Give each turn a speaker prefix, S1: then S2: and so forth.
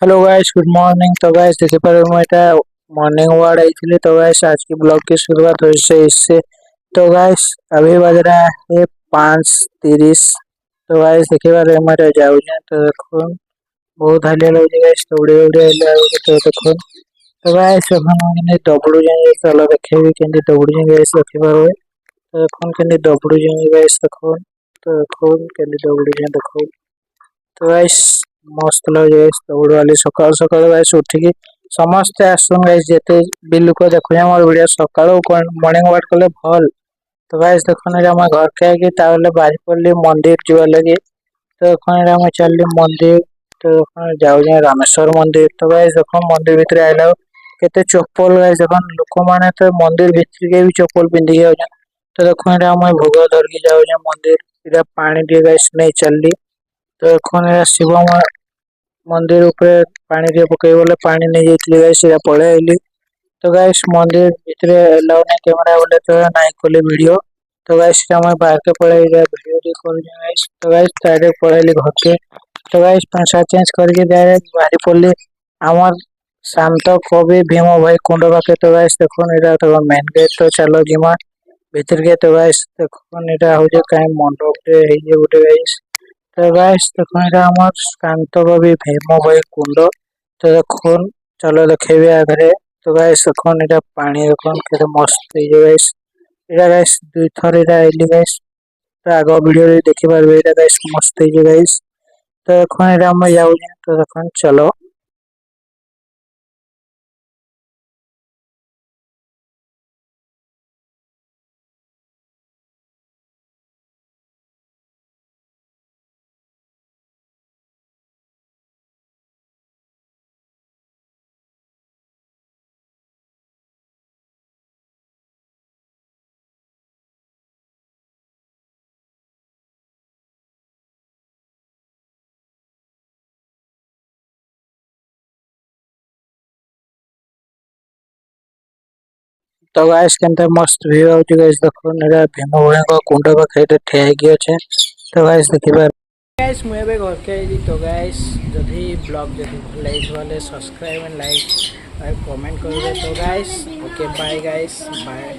S1: Hello guys, good morning. तो guys देखिए पर मैं এটা मॉर्निंग वार्ड आई थी। तो गाइस आज की ब्लॉग की शुरुआत हुई से इससे। तो गाइस अभी बज रहा है 5:30। तो गाइस देखिए पर मैं जाऊँ तो देखो बहुत हालिया लगे गाइस। दौड़ी दौड़ी आइले आगे तो देखो। तो गाइस हम ने दबड़ू जाए चलो देखे केंदी दबड़ू जाए गाइस देखि पारबे। तो এখন केंदी दबड़ू जाए गाइस देखो। तो এখন केंदी दबड़ू जाए देखो। तो गाइस मस्त लगे गाइस दौड़ वाली सकाल सकाल गाइस उठिकी समस्ते आसुन गाइस जेते भी लोक देखु मोर वीडियो सकाळु मॉर्निंग वॉक कले भल। तो गाइस देखो ना हम घर के आगे ताले बारी पड़ली मंदिर जीवा लगे। तो এখন हम चलली मंदिर। तो जाऊ जाए रामेश्वर मंदिर। तो गाइस देखो मंदिर भीतर आइला केते चप्पल गाइस देखो लोक माने तो मंदिर भीतर के भी चप्पल पिंदी जाउ। तो देखो हम भोग धरकी जाऊ मंदिर इधर पानी दिए गाइस नहीं चलली। तो এখন शिव मंदिर ऊपर पानी रे पकई बोले पानी नहीं जाइए गाइस सीधा पळे आइली। तो गाइस मंदिर भीतर अलाउ नहीं कैमरा बोले तो नहीं खोले वीडियो। तो गाइस हम बाहर के पळे वीडियो रिकॉर्ड गाइस। तो गाइस डायरेक्ट पळेली घर के। तो गाइस पैसा चेंज करके डायरेक्ट बाहरी पड़ली आमर शांत कवि भीम भाई कुंड पाके। तो गाइस देखो एटा तो मेन गेट। तो चलो जिमा भीतर के। तो गाइस देखो एटा हो जे काई मंडप रे हे जे गुटे गाइस। तो गाइस देखो एटा हमर शांत कवि भीम भाई कुंड। तो देखो चलो देखेबे आगरे। तो गाइस देखो एटा पानी देखो केते मस्त है गाइस। एटा गाइस दुई थर एटा आइली गाइस। तो आगो वीडियो रे देखि पारबे एटा गाइस मस्त है गाइस। तो देखो एटा हम जाऊ। तो देखो चलो। तो गाइस केनते मस्त व्यू आउची गाइस देखो एटा भीम भाई को कुंड पाखे ठिया हेकी अछि। तो गाइस देखिबा गाइस मु एबे घर के आइली। तो गाइस जदि ब्लॉग जदि भल लागिथ वाले सब्सक्राइब एंड लाइक और कमेंट करबे। तो guys okay bye guys bye.